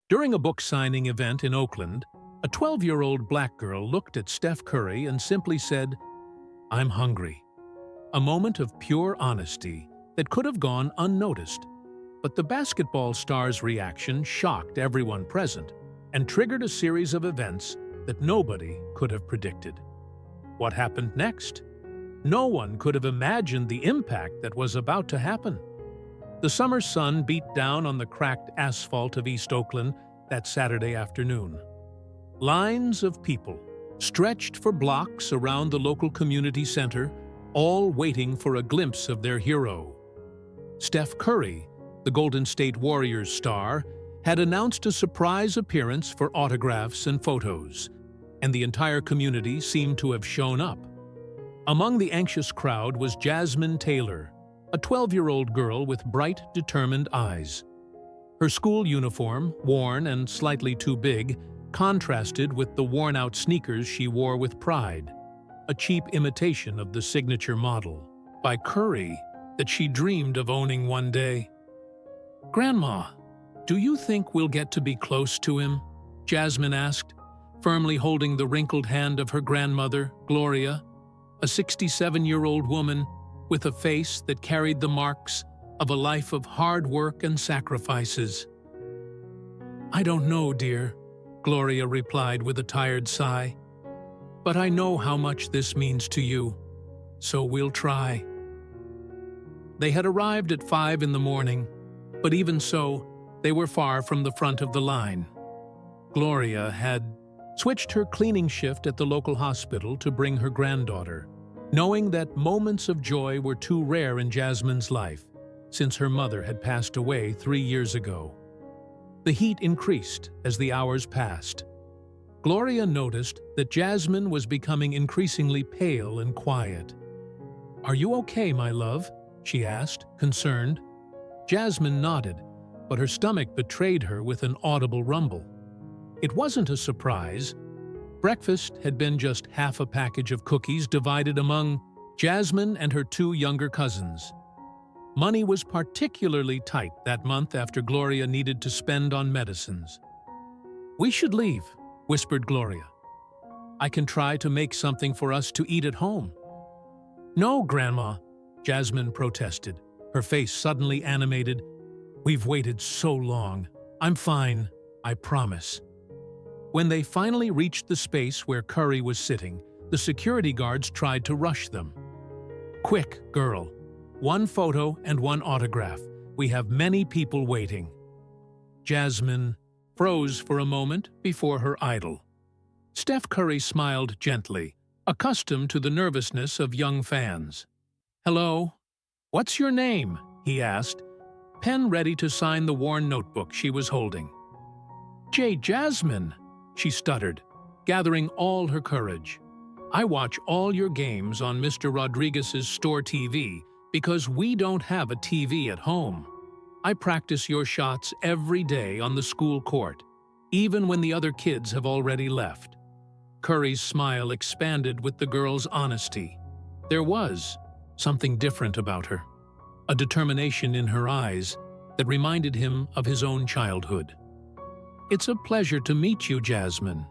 During a book signing event in Oakland, a 12-year-old black girl looked at Steph Curry and simply said, "I'm hungry." A moment of pure honesty that could have gone unnoticed. But the basketball star's reaction shocked everyone present and triggered a series of events that nobody could have predicted. What happened next? No one could have imagined the impact that was about to happen. The summer sun beat down on the cracked asphalt of East Oakland that Saturday afternoon. Lines of people stretched for blocks around the local community center, all waiting for a glimpse of their hero. Steph Curry, the Golden State Warriors star, had announced a surprise appearance for autographs and photos, and the entire community seemed to have shown up. Among the anxious crowd was Jasmine Taylor, a 12-year-old girl with bright, determined eyes. Her school uniform, worn and slightly too big, contrasted with the worn-out sneakers she wore with pride, a cheap imitation of the signature model by Curry that she dreamed of owning one day. "Grandma, do you think we'll get to be close to him?" Jasmine asked, firmly holding the wrinkled hand of her grandmother, Gloria, a 67-year-old woman with a face that carried the marks of a life of hard work and sacrifices. "I don't know, dear," Gloria replied with a tired sigh. "But I know how much this means to you, so we'll try." They had arrived at 5 in the morning, but even so, they were far from the front of the line. Gloria had switched her cleaning shift at the local hospital to bring her granddaughter, knowing that moments of joy were too rare in Jasmine's life, since her mother had passed away 3 years ago. The heat increased as the hours passed. Gloria noticed that Jasmine was becoming increasingly pale and quiet. "Are you okay, my love?" she asked, concerned. Jasmine nodded, but her stomach betrayed her with an audible rumble. It wasn't a surprise. Breakfast had been just half a package of cookies divided among Jasmine and her 2 younger cousins. Money was particularly tight that month after Gloria needed to spend on medicines. "We should leave," whispered Gloria. "I can try to make something for us to eat at home." "No, Grandma," Jasmine protested, her face suddenly animated. "We've waited so long. I'm fine, I promise." When they finally reached the space where Curry was sitting, the security guards tried to rush them. "Quick, girl. 1 photo and 1 autograph. We have many people waiting." Jasmine froze for a moment before her idol. Steph Curry smiled gently, accustomed to the nervousness of young fans. "Hello. What's your name?" he asked, pen ready to sign the worn notebook she was holding. Jasmine," she stuttered, gathering all her courage. "I watch all your games on Mr. Rodriguez's store TV because we don't have a TV at home. I practice your shots every day on the school court, even when the other kids have already left." Curry's smile expanded with the girl's honesty. There was something different about her, a determination in her eyes that reminded him of his own childhood. "It's a pleasure to meet you, Jasmine.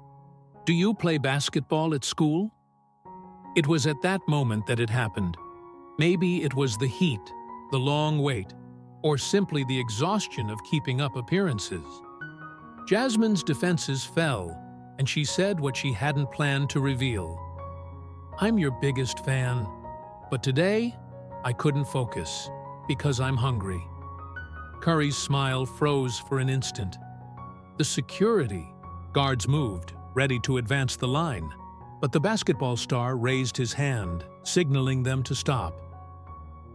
Do you play basketball at school?" It was at that moment that it happened. Maybe it was the heat, the long wait, or simply the exhaustion of keeping up appearances. Jasmine's defenses fell, and she said what she hadn't planned to reveal. "I'm your biggest fan, but today I couldn't focus because I'm hungry." Curry's smile froze for an instant. The security guards moved, ready to advance the line, but the basketball star raised his hand, signaling them to stop.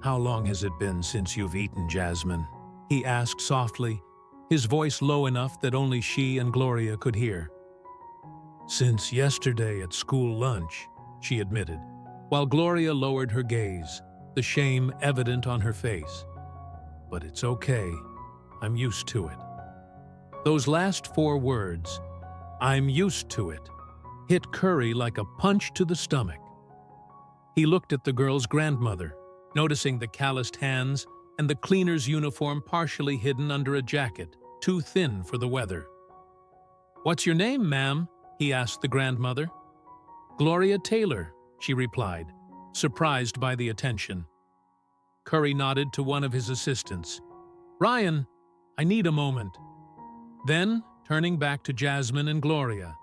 "How long has it been since you've eaten, Jasmine?" he asked softly, his voice low enough that only she and Gloria could hear. "Since yesterday at school lunch," she admitted, while Gloria lowered her gaze, the shame evident on her face. "But it's okay. I'm used to it." Those last 4 words, "I'm used to it," hit Curry like a punch to the stomach. He looked at the girl's grandmother, noticing the calloused hands and the cleaner's uniform partially hidden under a jacket, too thin for the weather. "What's your name, ma'am?" he asked the grandmother. "Gloria Taylor," she replied, surprised by the attention. Curry nodded to one of his assistants. "Ryan, I need a moment." Then, turning back to Jasmine and Gloria,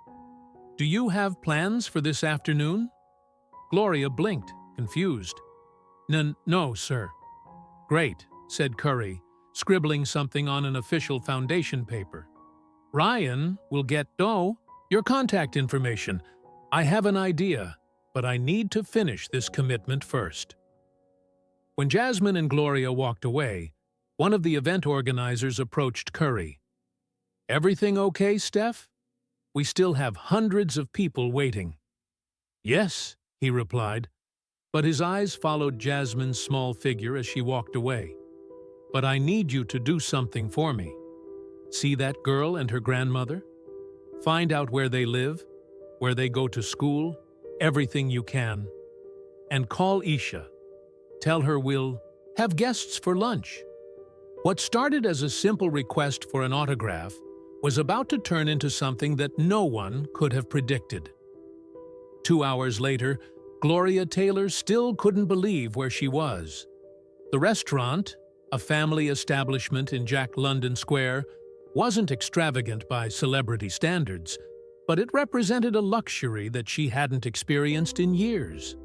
"Do you have plans for this afternoon?" Gloria blinked, confused. No, sir." "Great," said Curry, scribbling something on an official foundation paper. "Ryan will get your contact information. I have an idea, but I need to finish this commitment first." When Jasmine and Gloria walked away, one of the event organizers approached Curry. "Everything okay, Steph? We still have hundreds of people waiting." "Yes," he replied, but his eyes followed Jasmine's small figure as she walked away. "But I need you to do something for me. See that girl and her grandmother? Find out where they live, where they go to school, everything you can. And call Isha. Tell her we'll have guests for lunch." What started as a simple request for an autograph was about to turn into something that no one could have predicted. 2 hours later, Gloria Taylor still couldn't believe where she was. The restaurant, a family establishment in Jack London Square, wasn't extravagant by celebrity standards, but it represented a luxury that she hadn't experienced in years.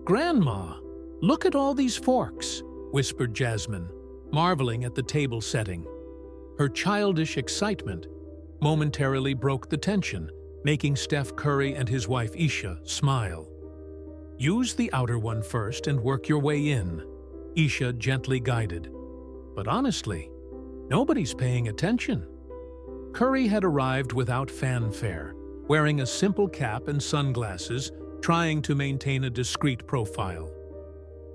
"Grandma, look at all these forks," whispered Jasmine, marveling at the table setting. Her childish excitement momentarily broke the tension, making Steph Curry and his wife Isha smile. "Use the outer one first and work your way in," Isha gently guided. But honestly, nobody's paying attention. Curry had arrived without fanfare, wearing a simple cap and sunglasses, trying to maintain a discreet profile.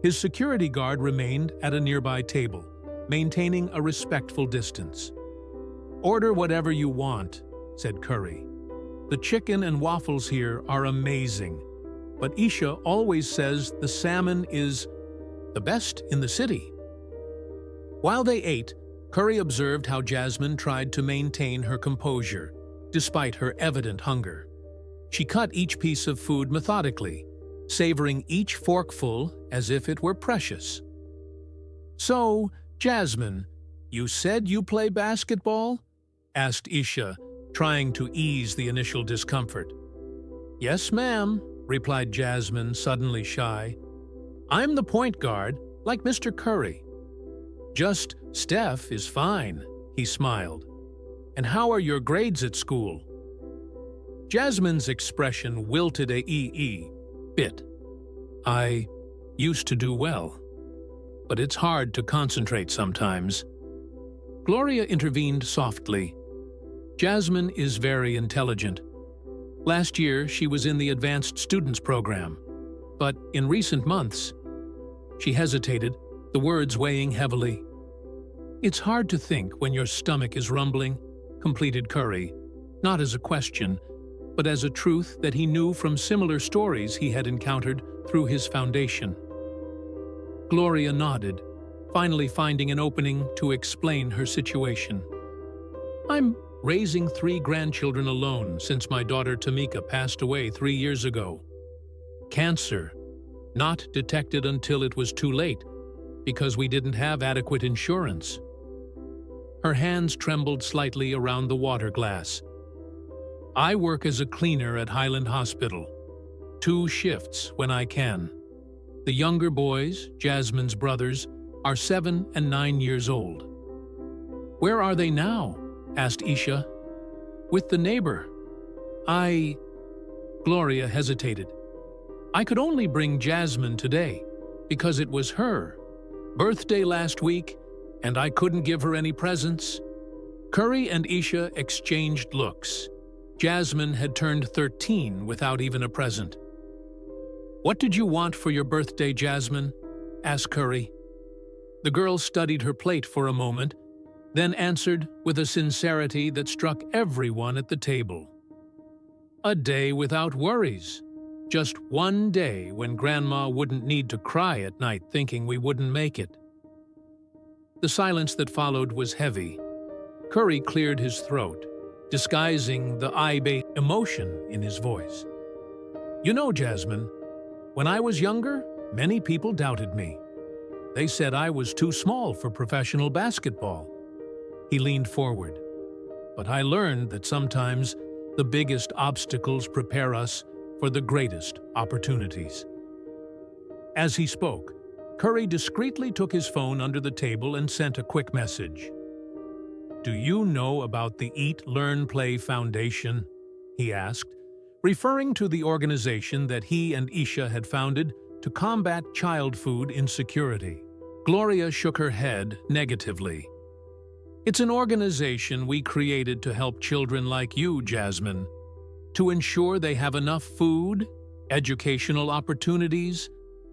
His security guard remained at a nearby table, maintaining a respectful distance. "Order whatever you want," said Curry. "The chicken and waffles here are amazing, but Isha always says the salmon is the best in the city." While they ate, Curry observed how Jasmine tried to maintain her composure, despite her evident hunger. She cut each piece of food methodically, savoring each forkful as if it were precious. "So, Jasmine, you said you play basketball?" asked Isha, trying to ease the initial discomfort. "Yes, ma'am," replied Jasmine, suddenly shy. "I'm the point guard, like Mr. Curry." "Just Steph is fine," he smiled. "And how are your grades at school?" Jasmine's expression wilted a bit. "I used to do well, but it's hard to concentrate sometimes." Gloria intervened softly. "Jasmine is very intelligent. Last year, she was in the Advanced Students Program, but in recent months..." She hesitated, the words weighing heavily. "It's hard to think when your stomach is rumbling," completed Curry, not as a question, but as a truth that he knew from similar stories he had encountered through his foundation. Gloria nodded, finally finding an opening to explain her situation. "I'm raising 3 grandchildren alone since my daughter Tamika passed away 3 years ago. Cancer, not detected until it was too late, because we didn't have adequate insurance." Her hands trembled slightly around the water glass. "I work as a cleaner at Highland Hospital. 2 shifts when I can. The younger boys, Jasmine's brothers, are 7 and 9 years old." "Where are they now?" asked Isha. "With the neighbor." Gloria hesitated. "I could only bring Jasmine today, because it was her birthday last week, and I couldn't give her any presents." Curry and Isha exchanged looks. Jasmine had turned 13 without even a present. "What did you want for your birthday, Jasmine?" asked Curry. The girl studied her plate for a moment, then answered with a sincerity that struck everyone at the table. "A day without worries. Just one day when Grandma wouldn't need to cry at night thinking we wouldn't make it." The silence that followed was heavy. Curry cleared his throat. disguising the I-bait emotion in his voice. You know, Jasmine, when I was younger, many people doubted me. They said I was too small for professional basketball. He leaned forward. But I learned that sometimes the biggest obstacles prepare us for the greatest opportunities. As he spoke, Curry discreetly took his phone under the table and sent a quick message. Do you know about the Eat, Learn, Play Foundation? He asked, referring to the organization that he and Isha had founded to combat child food insecurity. Gloria shook her head negatively. It's an organization we created to help children like you, Jasmine, to ensure they have enough food, educational opportunities,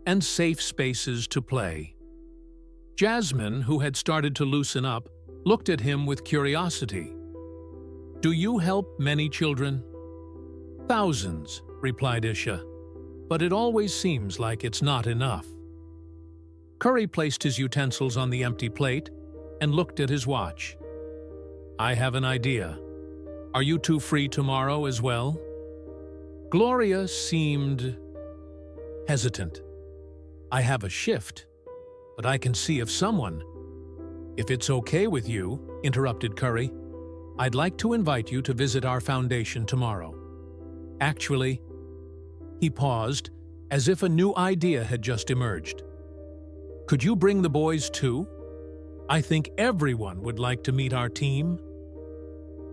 and safe spaces to play. Jasmine, who had started to loosen up, looked at him with curiosity. Do you help many children? Thousands, replied Isha, but it always seems like it's not enough. Curry placed his utensils on the empty plate and looked at his watch. I have an idea. Are you two free tomorrow as well? Gloria seemed hesitant. I have a shift, but I can see if someone... If it's okay with you, interrupted Curry, I'd like to invite you to visit our foundation tomorrow. Actually, he paused, as if a new idea had just emerged. Could you bring the boys too? I think everyone would like to meet our team.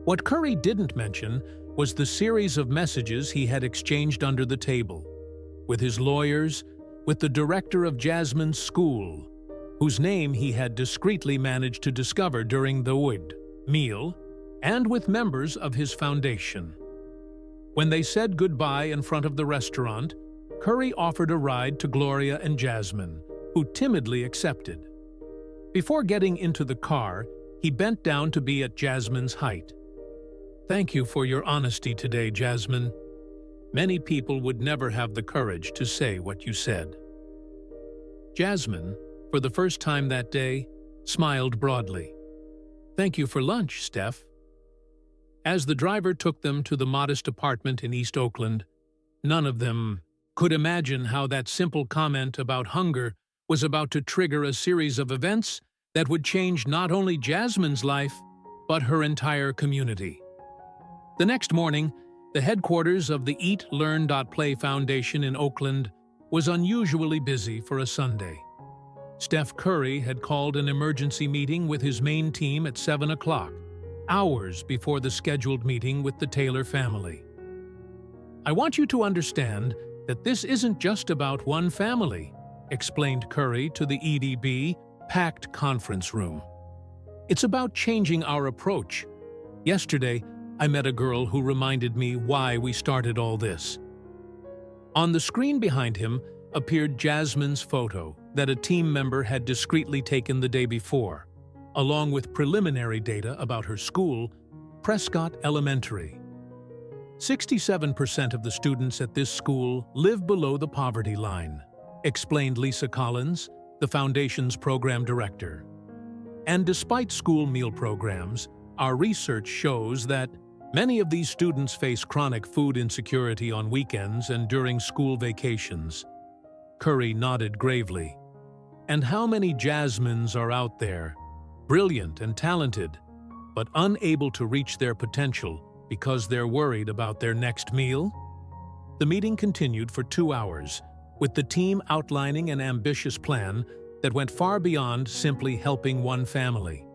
What Curry didn't mention was the series of messages he had exchanged under the table, with his lawyers, with the director of Jasmine's school, whose name he had discreetly managed to discover during the wood meal, and with members of his foundation. When they said goodbye in front of the restaurant, Curry offered a ride to Gloria and Jasmine, who timidly accepted. Before getting into the car, he bent down to be at Jasmine's height. Thank you for your honesty today, Jasmine. Many people would never have the courage to say what you said. Jasmine, for the first time that day, smiled broadly. Thank you for lunch, Steph. As the driver took them to the modest apartment in East Oakland, none of them could imagine how that simple comment about hunger was about to trigger a series of events that would change not only Jasmine's life, but her entire community. The next morning, the headquarters of the Eat, Learn, Play Foundation in Oakland was unusually busy for a Sunday. Steph Curry had called an emergency meeting with his main team at 7 o'clock, hours before the scheduled meeting with the Taylor family. I want you to understand that this isn't just about one family, explained Curry to the EDB packed conference room. It's about changing our approach. Yesterday, I met a girl who reminded me why we started all this. On the screen behind him appeared Jasmine's photo that a team member had discreetly taken the day before, along with preliminary data about her school, Prescott Elementary. 67% of the students at this school live below the poverty line, explained Lisa Collins, the foundation's program director. And despite school meal programs, our research shows that many of these students face chronic food insecurity on weekends and during school vacations. Curry nodded gravely. And how many Jasmines are out there, brilliant and talented, but unable to reach their potential because they're worried about their next meal? The meeting continued for 2 hours, with the team outlining an ambitious plan that went far beyond simply helping one family.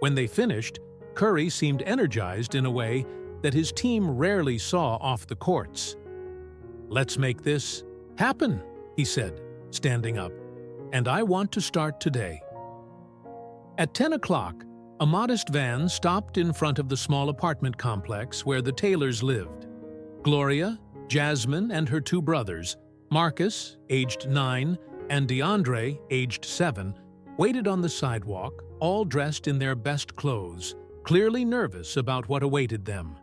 When they finished, Curry seemed energized in a way that his team rarely saw off the courts. Let's make this happen, he said, standing up. And I want to start today. At 10 o'clock, a modest van stopped in front of the small apartment complex where the Taylors lived. Gloria, Jasmine, and her 2 brothers, Marcus, aged 9, and DeAndre, aged 7, waited on the sidewalk, all dressed in their best clothes, clearly nervous about what awaited them.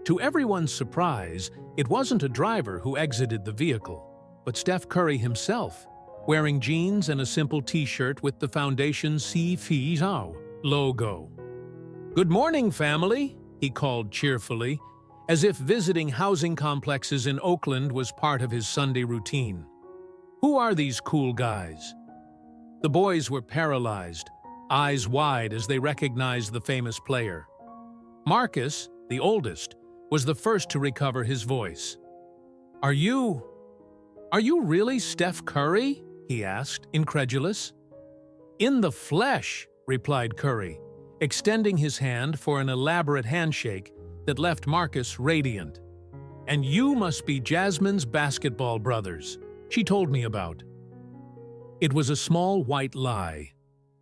To everyone's surprise, it wasn't a driver who exited the vehicle, but Steph Curry himself, wearing jeans and a simple t-shirt with the foundation's Si Fi Zhao logo. Good morning, family, he called cheerfully, as if visiting housing complexes in Oakland was part of his Sunday routine. "Who are these cool guys?" The boys were paralyzed, eyes wide as they recognized the famous player. Marcus, the oldest, was the first to recover his voice. Are you really Steph Curry?" he asked, incredulous. "In the flesh," replied Curry, extending his hand for an elaborate handshake that left Marcus radiant. "And you must be Jasmine's basketball brothers she told me about." It was a small white lie.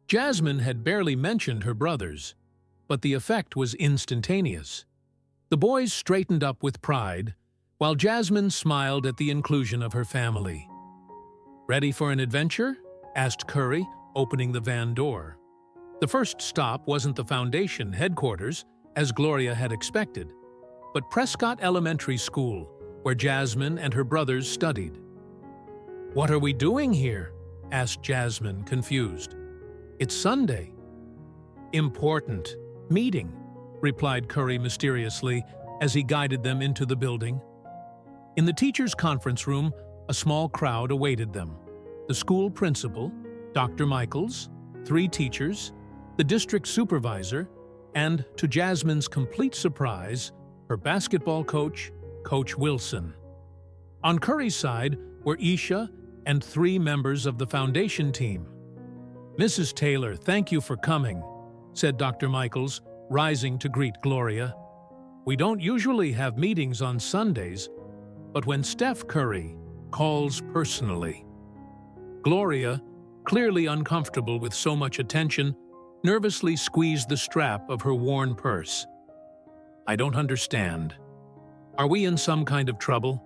Jasmine had barely mentioned her brothers, but the effect was instantaneous. The boys straightened up with pride, while Jasmine smiled at the inclusion of her family. "Ready for an adventure?" asked Curry, opening the van door. The first stop wasn't the Foundation headquarters, as Gloria had expected, but Prescott Elementary School, where Jasmine and her brothers studied. "What are we doing here?" asked Jasmine, confused. "It's Sunday." "Important. Meeting," replied Curry mysteriously as he guided them into the building. In the teachers' conference room, a small crowd awaited them. The school principal, Dr. Michaels, 3 teachers, the district supervisor, and, to Jasmine's complete surprise, her basketball coach, Coach Wilson. On Curry's side were Isha and 3 members of the foundation team. "Mrs. Taylor, thank you for coming," said Dr. Michaels, rising to greet Gloria. "We don't usually have meetings on Sundays, but when Steph Curry calls personally." Gloria, clearly uncomfortable with so much attention, nervously squeezed the strap of her worn purse. "I don't understand. Are we in some kind of trouble?"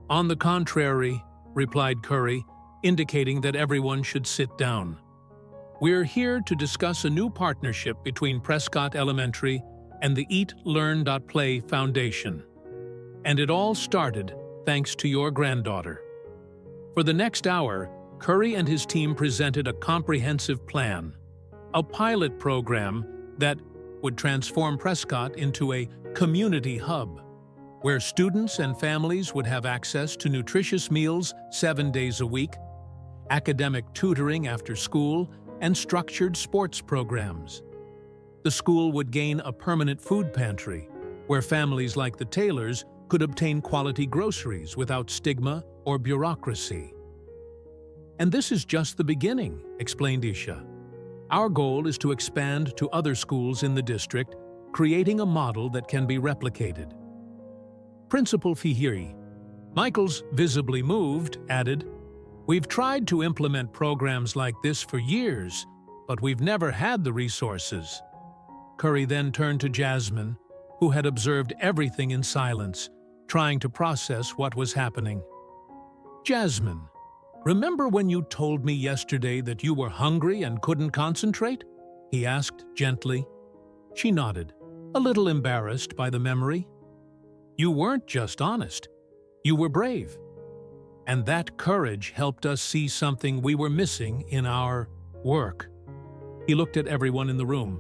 "On the contrary," replied Curry, indicating that everyone should sit down. "We're here to discuss a new partnership between Prescott Elementary and the Eat, Learn, Play Foundation. And it all started thanks to your granddaughter." For the next hour, Curry and his team presented a comprehensive plan, a pilot program that would transform Prescott into a community hub, where students and families would have access to nutritious meals 7 days a week, academic tutoring after school, and structured sports programs. The school would gain a permanent food pantry, where families like the Taylors could obtain quality groceries without stigma or bureaucracy. "And this is just the beginning," explained Isha. "Our goal is to expand to other schools in the district, creating a model that can be replicated." Principal Fihiri, Michaels, visibly moved, added, "We've tried to implement programs like this for years, but we've never had the resources." Curry then turned to Jasmine, who had observed everything in silence, trying to process what was happening. "Jasmine, remember when you told me yesterday that you were hungry and couldn't concentrate?" he asked gently. She nodded, a little embarrassed by the memory. "You weren't just honest. You were brave. And that courage helped us see something we were missing in our work." He looked at everyone in the room.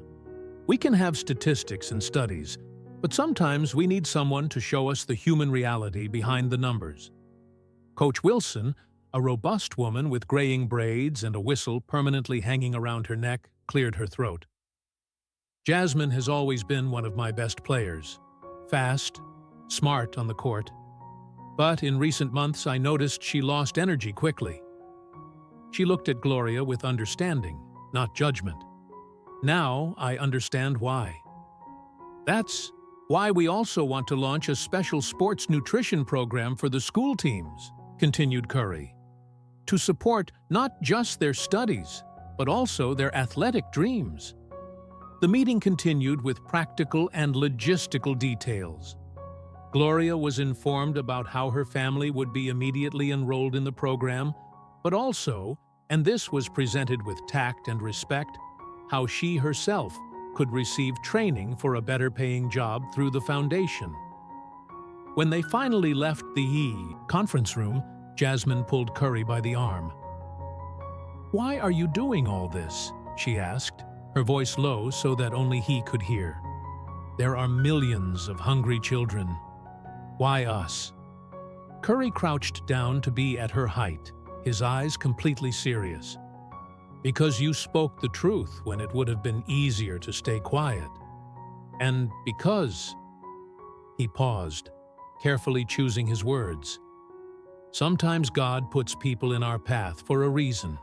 "We can have statistics and studies, but sometimes we need someone to show us the human reality behind the numbers." Coach Wilson, a robust woman with graying braids and a whistle permanently hanging around her neck, cleared her throat. "Jasmine has always been one of my best players. Fast, smart on the court. But in recent months I noticed she lost energy quickly." She looked at Gloria with understanding, not judgment. "Now I understand why. That's why we also want to launch a special sports nutrition program for the school teams," continued Curry, "to support not just their studies, but also their athletic dreams." The meeting continued with practical and logistical details. Gloria was informed about how her family would be immediately enrolled in the program, but also, and this was presented with tact and respect, how she herself could receive training for a better-paying job through the foundation. When they finally left the conference room, Jasmine pulled Curry by the arm. "Why are you doing all this?" she asked, her voice low so that only he could hear. There are millions of hungry children. Why us? Curry crouched down to be at her height, his eyes completely serious. Because you spoke the truth when it would have been easier to stay quiet. And because... He paused, carefully choosing his words. Sometimes God puts people in our path for a reason.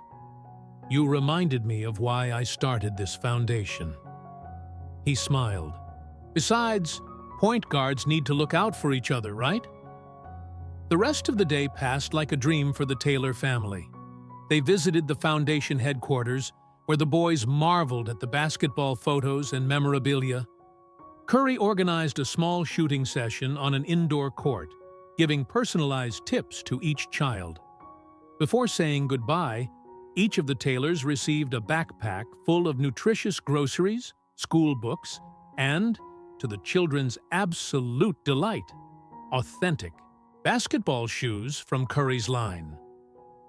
You reminded me of why I started this foundation. He smiled. Besides, point guards need to look out for each other, right? The rest of the day passed like a dream for the Taylor family. They visited the foundation headquarters, where the boys marveled at the basketball photos and memorabilia. Curry organized a small shooting session on an indoor court, giving personalized tips to each child. Before saying goodbye, each of the Taylors received a backpack full of nutritious groceries, school books, and, to the children's absolute delight, authentic basketball shoes from Curry's line.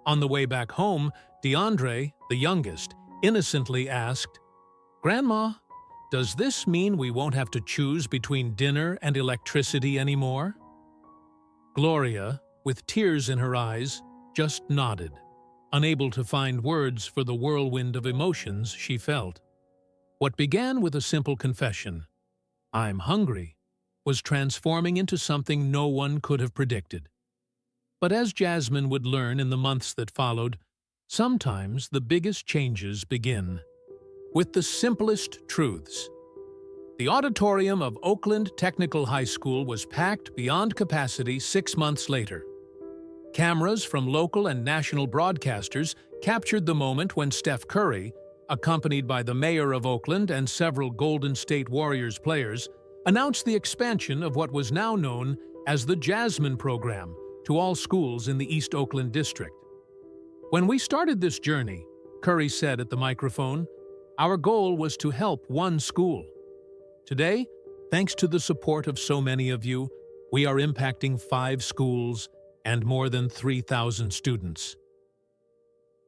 On the way back home, DeAndre, the youngest, innocently asked, "Grandma, does this mean we won't have to choose between dinner and electricity anymore?" Gloria, with tears in her eyes, just nodded, unable to find words for the whirlwind of emotions she felt. What began with a simple confession, "I'm hungry," was transforming into something no one could have predicted. But as Jasmine would learn in the months that followed, sometimes the biggest changes begin with the simplest truths. The auditorium of Oakland Technical High School was packed beyond capacity 6 months later. Cameras from local and national broadcasters captured the moment when Steph Curry, accompanied by the mayor of Oakland and several Golden State Warriors players, announced the expansion of what was now known as the Jasmine program to all schools in the East Oakland district. When we started this journey, Curry said at the microphone, our goal was to help one school. Today, thanks to the support of so many of you, we are impacting 5 schools and more than 3,000 students.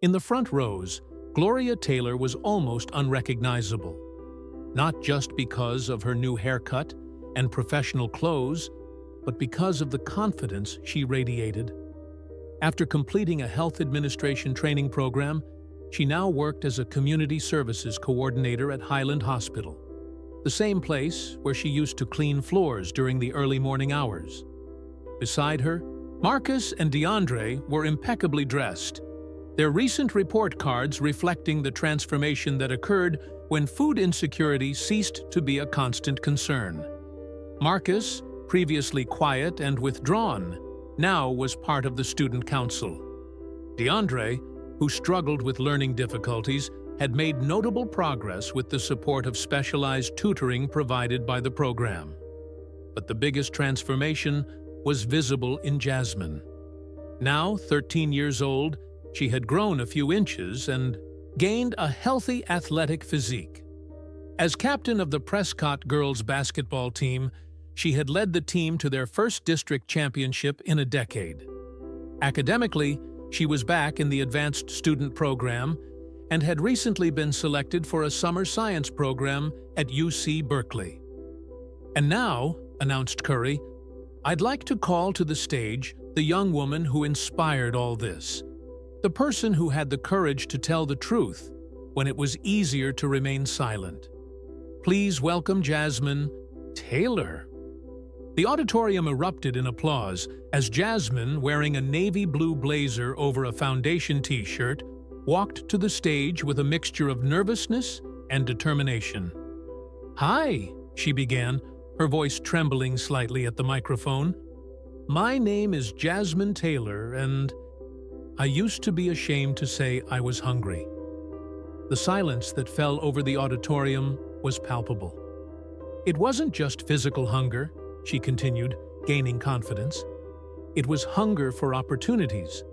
In the front rows, Gloria Taylor was almost unrecognizable, not just because of her new haircut and professional clothes, but because of the confidence she radiated. After completing a health administration training program, she now worked as a community services coordinator at Highland Hospital, the same place where she used to clean floors during the early morning hours. Beside her, Marcus and DeAndre were impeccably dressed, their recent report cards reflecting the transformation that occurred when food insecurity ceased to be a constant concern. Marcus, previously quiet and withdrawn, now was part of the student council. DeAndre, who struggled with learning difficulties, had made notable progress with the support of specialized tutoring provided by the program. But the biggest transformation was visible in Jasmine. Now, 13 years old, she had grown a few inches and gained a healthy athletic physique. As captain of the Prescott girls basketball team, she had led the team to their first district championship in a decade. Academically, she was back in the advanced student program and had recently been selected for a summer science program at UC Berkeley. And now, announced Curry, I'd like to call to the stage the young woman who inspired all this, the person who had the courage to tell the truth when it was easier to remain silent. Please welcome Jasmine Taylor. The auditorium erupted in applause as Jasmine, wearing a navy blue blazer over a foundation t-shirt, walked to the stage with a mixture of nervousness and determination. "Hi," she began, her voice trembling slightly at the microphone. "My name is Jasmine Taylor, and I used to be ashamed to say I was hungry." The silence that fell over the auditorium was palpable. It wasn't just physical hunger, she continued, gaining confidence. It was hunger for opportunities,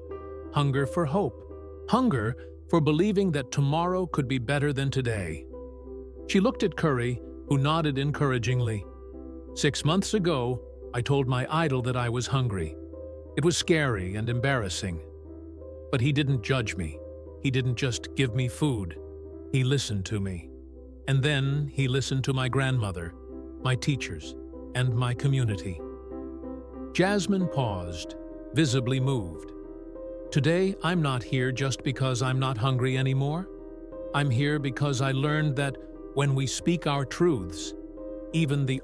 hunger for hope, hunger for believing that tomorrow could be better than today. She looked at Curry, who nodded encouragingly. 6 months ago, I told my idol that I was hungry. It was scary and embarrassing. But he didn't judge me. He didn't just give me food. He listened to me. And then he listened to my grandmother, my teachers, and my community. Jasmine paused, visibly moved. Today, I'm not here just because I'm not hungry anymore. I'm here because I learned that when we speak our truths, even the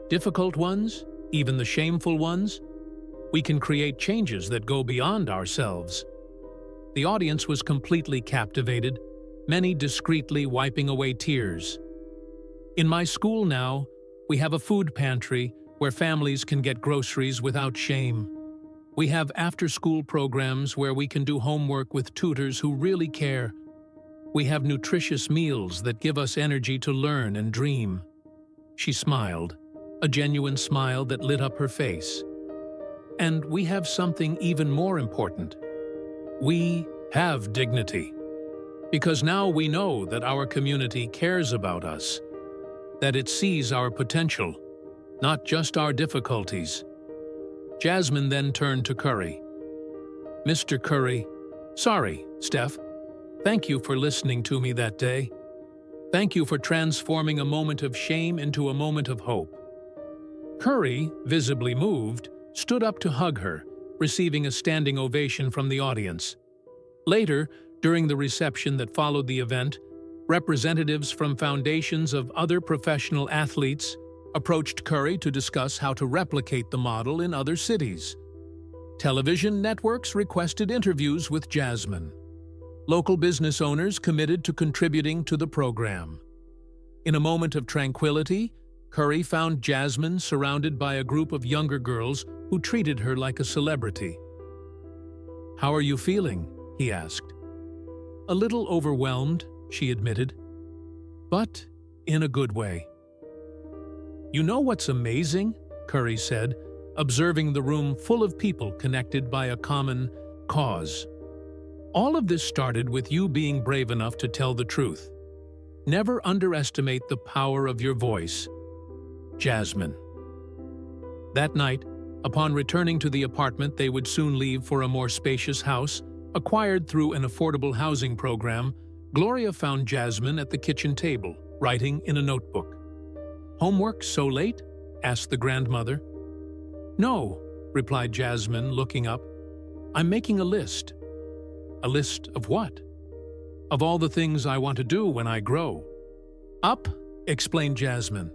difficult ones, even the shameful ones, we can create changes that go beyond ourselves. The audience was completely captivated, many discreetly wiping away tears. In my school now, we have a food pantry where families can get groceries without shame. We have after-school programs where we can do homework with tutors who really care. We have nutritious meals that give us energy to learn and dream. She smiled, a genuine smile that lit up her face. And we have something even more important. We have dignity. Because now we know that our community cares about us, that it sees our potential, not just our difficulties. Jasmine then turned to Curry. Mr. Curry, sorry, Steph. Thank you for listening to me that day. Thank you for transforming a moment of shame into a moment of hope. Curry, visibly moved, stood up to hug her, receiving a standing ovation from the audience. Later, during the reception that followed the event, representatives from foundations of other professional athletes approached Curry to discuss how to replicate the model in other cities. Television networks requested interviews with Jasmine. Local business owners committed to contributing to the program. In a moment of tranquility, Curry found Jasmine surrounded by a group of younger girls who treated her like a celebrity. "How are you feeling?" he asked. "A little overwhelmed," she admitted, "but in a good way." "You know what's amazing?" Curry said, observing the room full of people connected by a common cause. "All of this started with you being brave enough to tell the truth. Never underestimate the power of your voice." Jasmine. That night, upon returning to the apartment they would soon leave for a more spacious house, acquired through an affordable housing program, Gloria found Jasmine at the kitchen table, writing in a notebook. "Homework so late?" asked the grandmother. "No," replied Jasmine, looking up. "I'm making a list." "A list of what?" "Of all the things I want to do when I grow." "Up," explained Jasmine.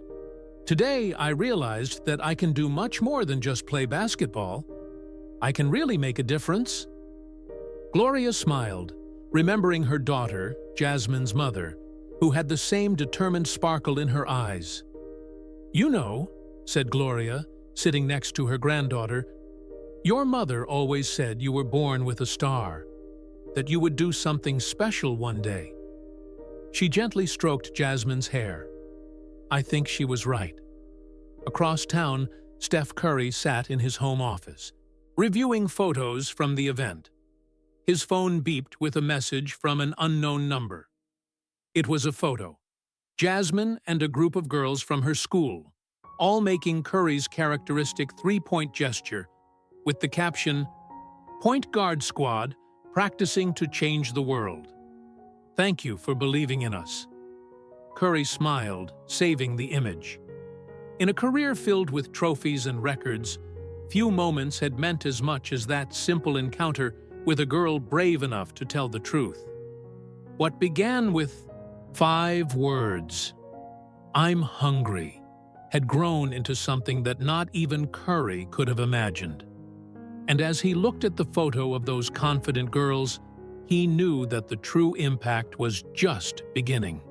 "Today I realized that I can do much more than just play basketball. I can really make a difference." Gloria smiled, remembering her daughter, Jasmine's mother, who had the same determined sparkle in her eyes. "You know," said Gloria, sitting next to her granddaughter, "your mother always said you were born with a star, that you would do something special one day." She gently stroked Jasmine's hair. I think she was right. Across town, Steph Curry sat in his home office, reviewing photos from the event. His phone beeped with a message from an unknown number. It was a photo. Jasmine and a group of girls from her school, all making Curry's characteristic three-point gesture, with the caption, "Point Guard Squad, practicing to change the world. Thank you for believing in us." Curry smiled, saving the image. In a career filled with trophies and records, few moments had meant as much as that simple encounter with a girl brave enough to tell the truth. What began with 5 words, "I'm hungry," had grown into something that not even Curry could have imagined. And as he looked at the photo of those confident girls, he knew that the true impact was just beginning.